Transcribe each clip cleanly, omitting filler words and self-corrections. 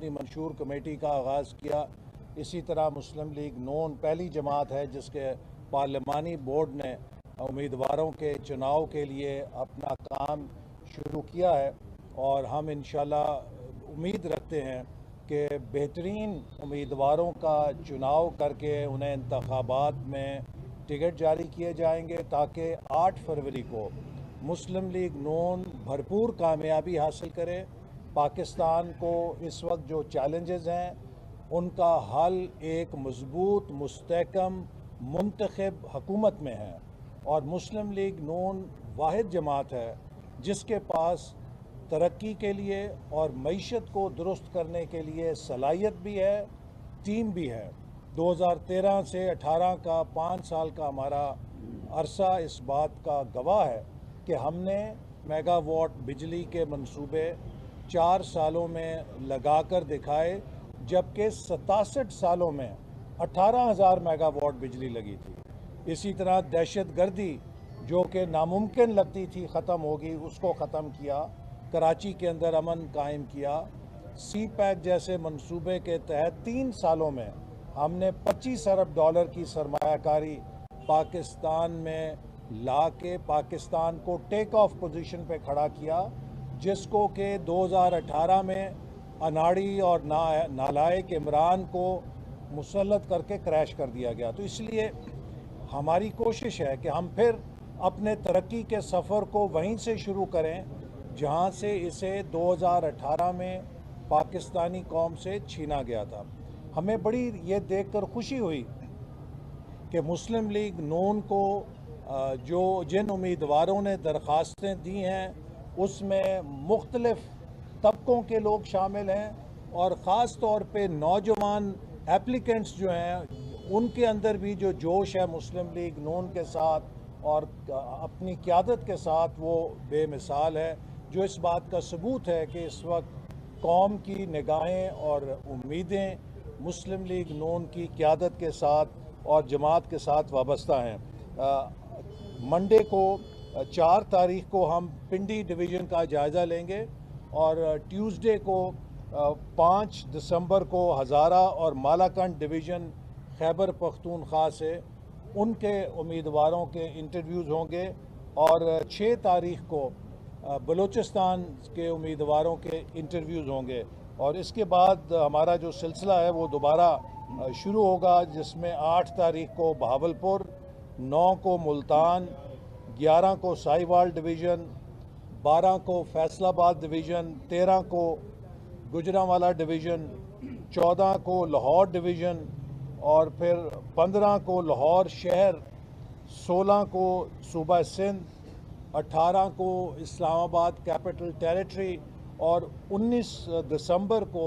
اپنی منشور کمیٹی کا آغاز کیا. اسی طرح مسلم لیگ نون پہلی جماعت ہے جس کے پارلیمانی بورڈ نے امیدواروں کے چناؤ کے لیے اپنا کام شروع کیا ہے، اور ہم انشاءاللہ امید رکھتے ہیں کہ بہترین امیدواروں کا چناؤ کر کے انہیں انتخابات میں ٹکٹ جاری کیے جائیں گے، تاکہ 8 فروری کو مسلم لیگ نون بھرپور کامیابی حاصل کرے. پاکستان کو اس وقت جو چیلنجز ہیں ان کا حل ایک مضبوط مستحکم منتخب حکومت میں ہے، اور مسلم لیگ نون واحد جماعت ہے جس کے پاس ترقی کے لیے اور معیشت کو درست کرنے کے لیے صلاحیت بھی ہے، ٹیم بھی ہے. 2013 سے 18 کا 5 سال کا ہمارا عرصہ اس بات کا گواہ ہے کہ ہم نے میگا واٹ بجلی کے منصوبے 4 سالوں میں لگا کر دکھائے، جبکہ 67 سالوں میں 18,000 میگا واٹ بجلی لگی تھی. اسی طرح دہشت گردی جو کہ ناممکن لگتی تھی ختم ہوگی، اس کو ختم کیا. کراچی کے اندر امن قائم کیا. سی پیک جیسے منصوبے کے تحت 3 سالوں میں ہم نے $25 ارب کی سرمایہ کاری پاکستان میں لا کے پاکستان کو ٹیک آف پوزیشن پہ کھڑا کیا، جس کو کہ 2018 میں اناڑی اور نالائق عمران کو مسلط کر کے کریش کر دیا گیا. تو اس لیے ہماری کوشش ہے کہ ہم پھر اپنے ترقی کے سفر کو وہیں سے شروع کریں جہاں سے اسے 2018 میں پاکستانی قوم سے چھینا گیا تھا. ہمیں بڑی یہ دیکھ کر خوشی ہوئی کہ مسلم لیگ نون کو جن امیدواروں نے درخواستیں دی ہیں اس میں مختلف طبقوں کے لوگ شامل ہیں، اور خاص طور پہ نوجوان ایپلیکنٹس جو ہیں ان کے اندر بھی جو جوش ہے مسلم لیگ نون کے ساتھ اور اپنی قیادت کے ساتھ وہ بے مثال ہے، جو اس بات کا ثبوت ہے کہ اس وقت قوم کی نگاہیں اور امیدیں مسلم لیگ نون کی قیادت کے ساتھ اور جماعت کے ساتھ وابستہ ہیں. منڈے کو 4 تاریخ کو ہم پنڈی ڈویژن کا جائزہ لیں گے، اور ٹیوزڈے کو 5 دسمبر کو ہزارہ اور مالاکنڈ ڈویژن خیبر پختونخوا سے ان کے امیدواروں کے انٹرویوز ہوں گے، اور 6 تاریخ کو بلوچستان کے امیدواروں کے انٹرویوز ہوں گے. اور اس کے بعد ہمارا جو سلسلہ ہے وہ دوبارہ شروع ہوگا، جس میں 8 تاریخ کو بہاولپور، 9 کو ملتان، 11 کو ساہیوال ڈویژن، 12 کو فیصل آباد ڈویژن، 13 کو گجرانوالہ ڈویژن، 14 کو لاہور ڈویژن، اور پھر 15 کو لاہور شہر، 16 کو صوبہ سندھ، 18 کو اسلام آباد کیپٹل ٹیریٹری، اور 19 دسمبر کو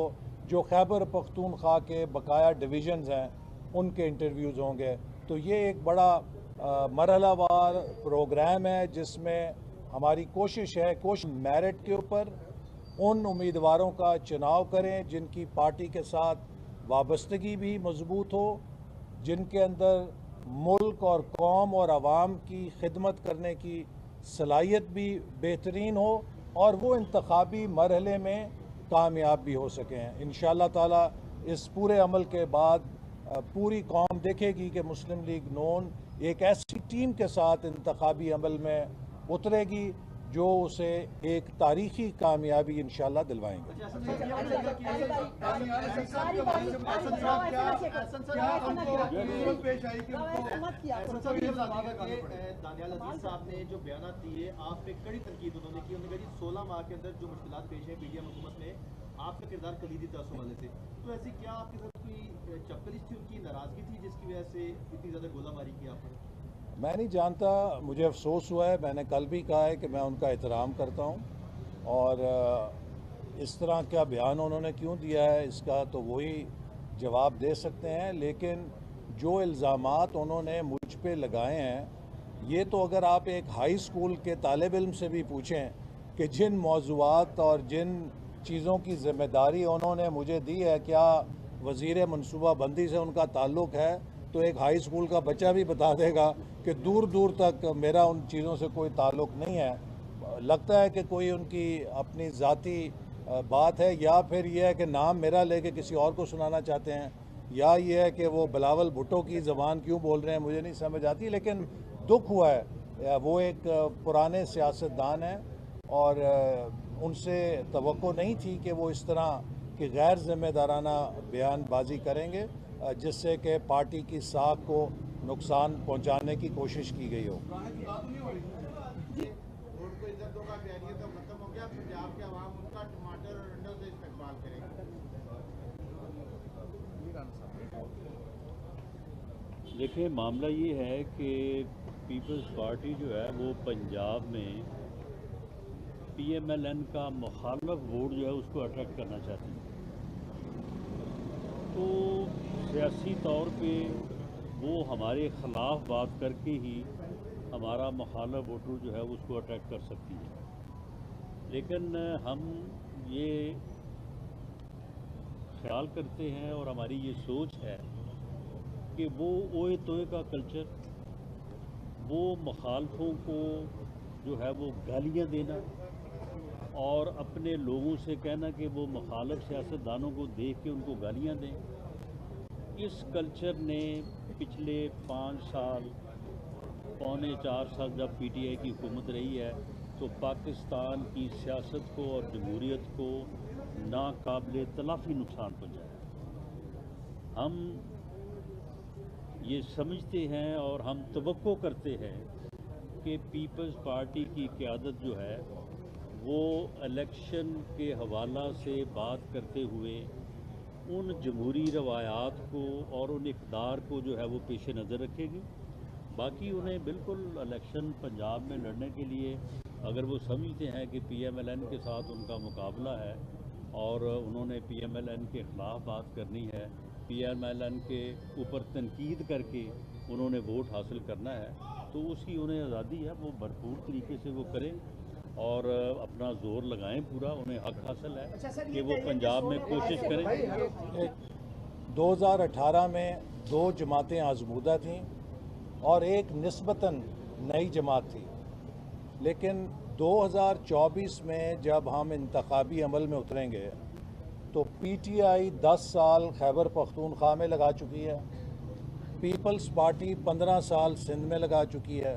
جو خیبر پختونخوا کے بقایا ڈویژنز ہیں ان کے انٹرویوز ہوں گے. تو یہ ایک بڑا مرحلہ وار پروگرام ہے جس میں ہماری کوشش ہے میرٹ کے اوپر ان امیدواروں کا چناؤ کریں جن کی پارٹی کے ساتھ وابستگی بھی مضبوط ہو، جن کے اندر ملک اور قوم اور عوام کی خدمت کرنے کی صلاحیت بھی بہترین ہو، اور وہ انتخابی مرحلے میں کامیاب بھی ہو سکیں. انشاءاللہ تعالی اس پورے عمل کے بعد پوری قوم دیکھے گی کہ مسلم لیگ نون ایک ایسی ٹیم کے ساتھ انتخابی عمل میں اترے گی جو اسے ایک تاریخی کامیابی انشاءاللہ دلوائیں گے. دانیال عزیز صاحب نے جو بیانات دیے آپ پہ کڑی تنقید انہوں نے کی، انہوں نے کہا جی 16 ماہ کے اندر جو مشکلات پیش ہیں پی ڈی ایم حکومت میں آپ کا کردار کلیدی تھا اس حوالے سے. تو ایسی کیا آپ کے ساتھ کوئی چپکلش تھی، ان کی ناراضگی تھی جس کی وجہ سے اتنی زیادہ گولہ باری کی آپ نے؟ میں نہیں جانتا، مجھے افسوس ہوا ہے. میں نے کل بھی کہا ہے کہ میں ان کا احترام کرتا ہوں، اور اس طرح کا بیان انہوں نے کیوں دیا ہے اس کا تو وہی جواب دے سکتے ہیں. لیکن جو الزامات انہوں نے مجھ پہ لگائے ہیں، یہ تو اگر آپ ایک ہائی اسکول کے طالب علم سے بھی پوچھیں کہ جن موضوعات اور جن چیزوں کی ذمہ داری انہوں نے مجھے دی ہے کیا وزیر منصوبہ بندی سے ان کا تعلق ہے، تو ایک ہائی اسکول کا بچہ بھی بتا دے گا کہ دور دور تک میرا ان چیزوں سے کوئی تعلق نہیں ہے. لگتا ہے کہ کوئی ان کی اپنی ذاتی بات ہے، یا پھر یہ ہے کہ نام میرا لے کے کسی اور کو سنانا چاہتے ہیں، یا یہ ہے کہ وہ بلاول بھٹو کی زبان کیوں بول رہے ہیں مجھے نہیں سمجھ آتی. لیکن دکھ ہوا ہے، وہ ایک پرانے سیاستدان ہیں اور ان سے توقع نہیں تھی کہ وہ اس طرح کہ غیر ذمہ دارانہ بیان بازی کریں گے جس سے کہ پارٹی کی ساکھ کو نقصان پہنچانے کی کوشش کی گئی ہو. دیکھیں معاملہ یہ ہے کہ پیپلز پارٹی جو ہے وہ پنجاب میں پی ایم ایل این کا مخالف ووٹ جو ہے اس کو اٹریکٹ کرنا چاہتی ہے. تو سیاسی طور پہ وہ ہمارے خلاف بات کر کے ہی ہمارا مخالف ووٹر جو ہے اس کو اٹریکٹ کر سکتی ہے. لیکن ہم یہ خیال کرتے ہیں اور ہماری یہ سوچ ہے کہ وہ اوئے توئے کا کلچر، وہ مخالفوں کو جو ہے وہ گالیاں دینا اور اپنے لوگوں سے کہنا کہ وہ مخالف سیاستدانوں کو دیکھ کے ان کو گالیاں دیں، اس کلچر نے پچھلے 5 سال پونے 4 سال جب پی ٹی آئی کی حکومت رہی ہے تو پاکستان کی سیاست کو اور جمہوریت کو ناقابل تلافی نقصان پہنچایا. ہم یہ سمجھتے ہیں اور ہم توقع کرتے ہیں کہ پیپلز پارٹی کی قیادت جو ہے وہ الیکشن کے حوالہ سے بات کرتے ہوئے ان جمہوری روایات کو اور ان اقدار کو جو ہے وہ پیش نظر رکھے گی. باقی انہیں بالکل الیکشن پنجاب میں لڑنے کے لیے اگر وہ سمجھتے ہیں کہ پی ایم ایل این کے ساتھ ان کا مقابلہ ہے اور انہوں نے پی ایم ایل این کے خلاف بات کرنی ہے، پی ایم ایل این کے اوپر تنقید کر کے انہوں نے ووٹ حاصل کرنا ہے، تو اس کی انہیں آزادی ہے، وہ بھرپور طریقے سے وہ کریں اور اپنا زور لگائیں پورا. انہیں حق حاصل ہے کہ وہ پنجاب میں کوشش کریں. 2018 میں 2 جماعتیں آزمودہ تھیں اور ایک نسبتاً نئی جماعت تھی، لیکن 2024 میں جب ہم انتخابی عمل میں اتریں گے تو پی ٹی آئی 10 سال خیبر پختونخوا میں لگا چکی ہے، پیپلز پارٹی 15 سال سندھ میں لگا چکی ہے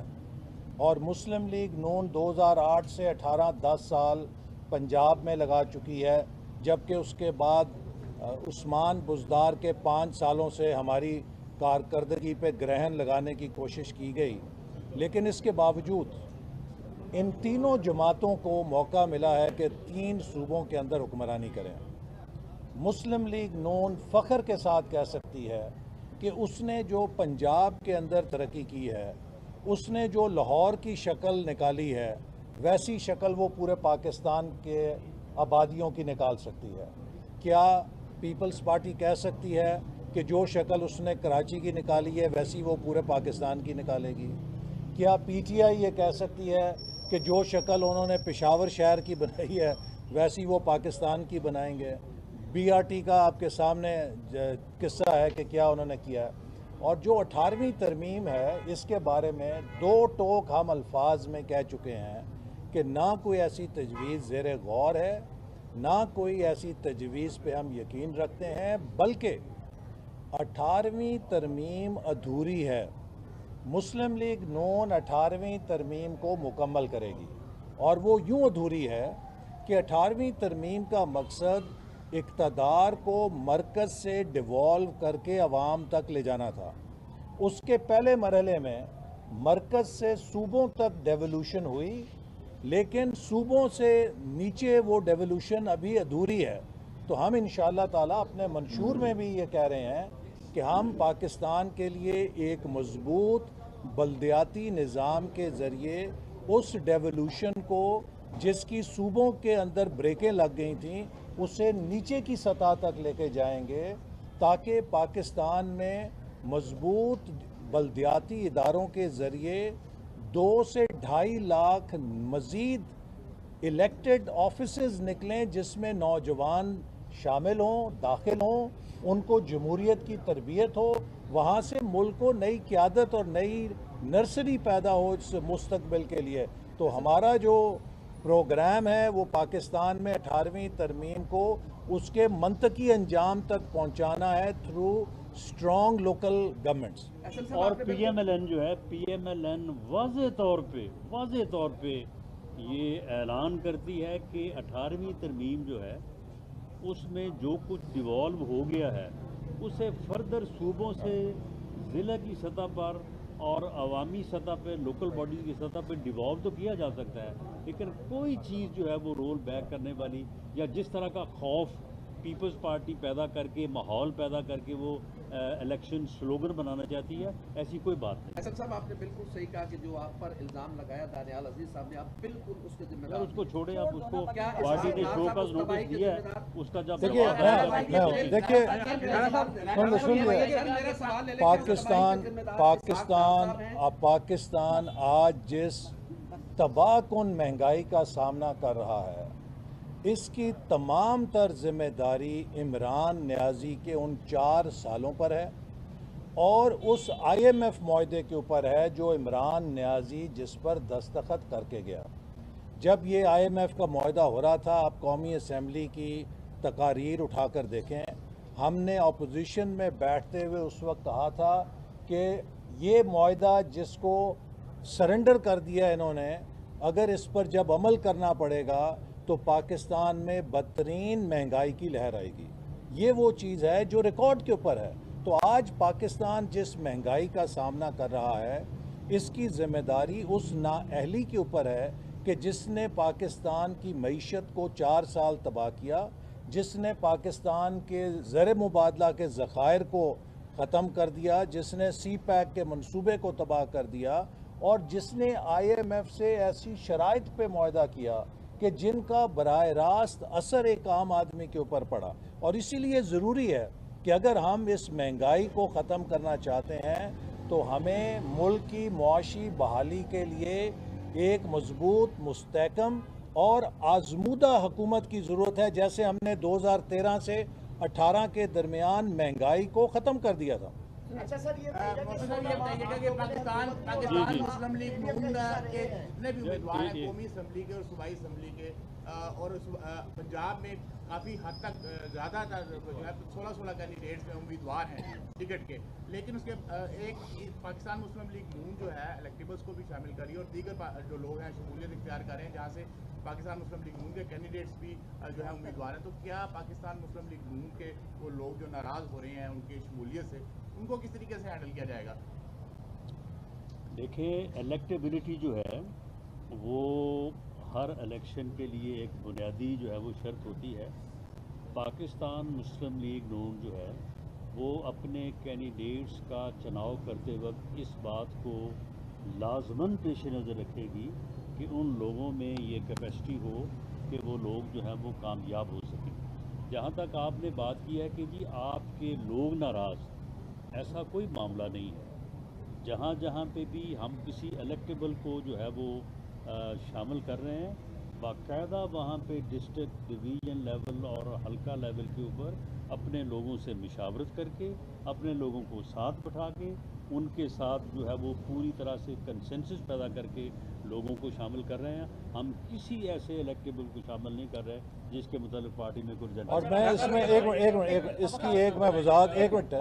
اور مسلم لیگ نون 2008 سے 18 10 سال پنجاب میں لگا چکی ہے، جبکہ اس کے بعد عثمان بزدار کے 5 سالوں سے ہماری کارکردگی پہ گرہن لگانے کی کوشش کی گئی. لیکن اس کے باوجود ان تینوں جماعتوں کو موقع ملا ہے کہ 3 صوبوں کے اندر حکمرانی کریں. مسلم لیگ نون فخر کے ساتھ کہہ سکتی ہے کہ اس نے جو پنجاب کے اندر ترقی کی ہے، اس نے جو لاہور کی شکل نکالی ہے، ویسی شکل وہ پورے پاکستان کے آبادیوں کی نکال سکتی ہے. کیا پیپلز پارٹی کہہ سکتی ہے کہ جو شکل اس نے کراچی کی نکالی ہے ویسی وہ پورے پاکستان کی نکالے گی؟ کیا پی ٹی آئی یہ کہہ سکتی ہے کہ جو شکل انہوں نے پشاور شہر کی بنائی ہے ویسی وہ پاکستان کی بنائیں گے؟ بی آر ٹی کا آپ کے سامنے قصہ ہے کہ کیا انہوں نے کیا ہے. اور جو 18ویں ترمیم ہے اس کے بارے میں 2 ٹوک ہم الفاظ میں کہہ چکے ہیں کہ نہ کوئی ایسی تجویز زیر غور ہے، نہ کوئی ایسی تجویز پہ ہم یقین رکھتے ہیں، بلکہ 18ویں ترمیم ادھوری ہے. مسلم لیگ نون 18ویں ترمیم کو مکمل کرے گی اور وہ یوں ادھوری ہے کہ 18ویں ترمیم کا مقصد اقتدار کو مرکز سے ڈیوالو کر کے عوام تک لے جانا تھا. اس کے پہلے مرحلے میں مرکز سے صوبوں تک ڈیولوشن ہوئی، لیکن صوبوں سے نیچے وہ ڈیولوشن ابھی ادھوری ہے. تو ہم انشاءاللہ تعالیٰ اپنے منشور میں بھی یہ کہہ رہے ہیں کہ ہم پاکستان کے لیے ایک مضبوط بلدیاتی نظام کے ذریعے اس ڈیولوشن کو جس کی صوبوں کے اندر بریکیں لگ گئی تھیں اسے نیچے کی سطح تک لے کے جائیں گے، تاکہ پاکستان میں مضبوط بلدیاتی اداروں کے ذریعے 2 سے 2.5 لاکھ مزید الیکٹڈ آفیسز نکلیں جس میں نوجوان شامل ہوں، داخل ہوں، ان کو جمہوریت کی تربیت ہو، وہاں سے ملک کو نئی قیادت اور نئی نرسری پیدا ہو اس مستقبل کے لیے. تو ہمارا جو پروگرام ہے وہ پاکستان میں 18ویں ترمیم کو اس کے منطقی انجام تک پہنچانا ہے تھرو اسٹرانگ لوکل گورنمنٹس. اور پی ایم ایل این جو ہے پی ایم ایل این واضح طور پہ یہ اعلان کرتی ہے کہ 18ویں ترمیم جو ہے اس میں جو کچھ ڈیوالو ہو گیا ہے اسے فردر صوبوں سے ضلع کی سطح پر اور عوامی سطح پہ لوکل باڈیز کی سطح پہ ڈیوالو تو کیا جا سکتا ہے، لیکن کوئی چیز جو ہے وہ رول بیک کرنے والی یا جس طرح کا خوف پیپلز پارٹی پیدا کر کے ماحول پیدا کر کے وہ الیکشن سلوگن بنانا چاہتی ہے، ایسی کوئی بات نہیں. اسد صاحب آپ نے بالکل صحیح کہا کہ جو آپ پر الزام لگایا دانیال عزیز صاحب نے، آپ بالکل اس کے ذمہ دار. اس کو چھوڑے، آپ اس کو پارٹی نے شو کا نوٹس دیا ہے اس کا جب دیکھیے پاکستان آج جس تباہ کن مہنگائی کا سامنا کر رہا ہے اس کی تمام تر ذمہ داری عمران نیازی کے ان 4 سالوں پر ہے اور اس آئی ایم ایف معاہدے کے اوپر ہے جو عمران نیازی جس پر دستخط کر کے گیا. جب یہ آئی ایم ایف کا معاہدہ ہو رہا تھا، آپ قومی اسمبلی کی تقاریر اٹھا کر دیکھیں، ہم نے اپوزیشن میں بیٹھتے ہوئے اس وقت کہا تھا کہ یہ معاہدہ جس کو سرنڈر کر دیا انہوں نے، اگر اس پر جب عمل کرنا پڑے گا تو پاکستان میں بدترین مہنگائی کی لہر آئے گی. یہ وہ چیز ہے جو ریکارڈ کے اوپر ہے. تو آج پاکستان جس مہنگائی کا سامنا کر رہا ہے اس کی ذمہ داری اس نااہلی کے اوپر ہے کہ جس نے پاکستان کی معیشت کو 4 سال تباہ کیا، جس نے پاکستان کے زر مبادلہ کے ذخائر کو ختم کر دیا، جس نے سی پیک کے منصوبے کو تباہ کر دیا اور جس نے آئی ایم ایف سے ایسی شرائط پہ معاہدہ کیا کہ جن کا براہ راست اثر ایک عام آدمی کے اوپر پڑا. اور اسی لیے ضروری ہے کہ اگر ہم اس مہنگائی کو ختم کرنا چاہتے ہیں تو ہمیں ملک کی معاشی بحالی کے لیے ایک مضبوط، مستحکم اور آزمودہ حکومت کی ضرورت ہے، جیسے ہم نے 2013 سے 18 کے درمیان مہنگائی کو ختم کر دیا تھا. اچھا سر، یہ بتائیے گا کہ پاکستان مسلم لیگ نون کے جتنے بھی امیدوار ہیں قومی اسمبلی کے اور صوبائی اسمبلی کے اور پنجاب میں کافی حد تک زیادہ تر جو ہے 16 کینڈیڈیٹس میں امیدوار ہیں ٹکٹ کے، لیکن اس کے ایک پاکستان مسلم لیگ نون جو ہے الیکٹیبلس کو بھی شامل کری اور دیگر جو لوگ ہیں شمولیت اختیار کر رہے ہیں، جہاں سے پاکستان مسلم لیگ نون کے کینڈیڈیٹس بھی جو ہے امیدوار ہیں. تو کیا پاکستان مسلم لیگ نون کے وہ لوگ جو ناراض ہو رہے ہیں ان کی شمولیت سے، ان کو کس طریقے سے ہینڈل کیا جائے گا؟ دیکھیں، الیکٹیبلٹی جو ہے وہ ہر الیکشن کے لیے ایک بنیادی جو ہے وہ شرط ہوتی ہے. پاکستان مسلم لیگ نون جو ہے وہ اپنے کینڈیڈیٹس کا چناؤ کرتے وقت اس بات کو لازماً پیش نظر رکھے گی کہ ان لوگوں میں یہ کیپیسٹی ہو کہ وہ لوگ جو ہیں وہ کامیاب ہو سکیں. جہاں تک آپ نے بات کی ہے کہ جی آپ کے لوگ ناراض، ایسا کوئی معاملہ نہیں ہے. جہاں جہاں پہ بھی ہم کسی الیکٹیبل کو جو ہے وہ شامل کر رہے ہیں، باقاعدہ وہاں پہ ڈسٹرکٹ، ڈویژن لیول اور حلقہ لیول کے اوپر اپنے لوگوں سے مشاورت کر کے، اپنے لوگوں کو ساتھ بٹھا کے ان کے ساتھ جو ہے وہ پوری طرح سے کنسنسس پیدا کر کے لوگوں کو شامل کر رہے ہیں. ہم کسی ایسے الیکٹیبل کو شامل نہیں کر رہے جس کے متعلق پارٹی میں کوئی اور میں اس میں اس کی ایک میں وضاحت، ایک منٹ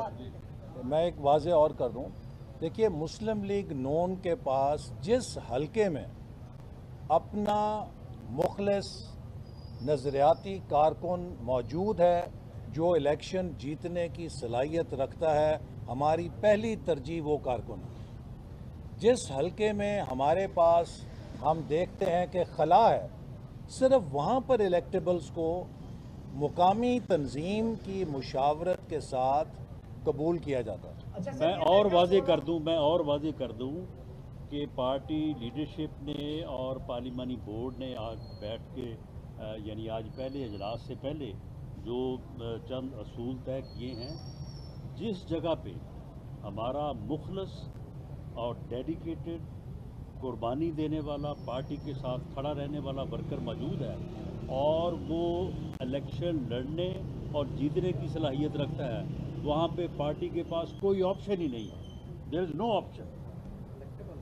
میں ایک واضح اور کر دوں. دیکھیے، مسلم لیگ نون کے پاس جس حلقے میں اپنا مخلص نظریاتی کارکن موجود ہے جو الیکشن جیتنے کی صلاحیت رکھتا ہے، ہماری پہلی ترجیح وہ کارکن ہے. جس حلقے میں ہمارے پاس ہم دیکھتے ہیں کہ خلا ہے، صرف وہاں پر الیکٹیبلز کو مقامی تنظیم کی مشاورت کے ساتھ قبول کیا جاتا ہے. میں اور واضح کر دوں کہ پارٹی لیڈرشپ نے اور پارلیمانی بورڈ نے آج بیٹھ کے یعنی آج پہلے اجلاس سے پہلے جو چند اصول طے کیے ہیں، جس جگہ پہ ہمارا مخلص اور ڈیڈیکیٹڈ، قربانی دینے والا، پارٹی کے ساتھ کھڑا رہنے والا ورکر موجود ہے اور وہ الیکشن لڑنے اور جیتنے کی صلاحیت رکھتا ہے، وہاں پہ پارٹی کے پاس کوئی آپشن ہی نہیں ہے. دیر از نو آپشن.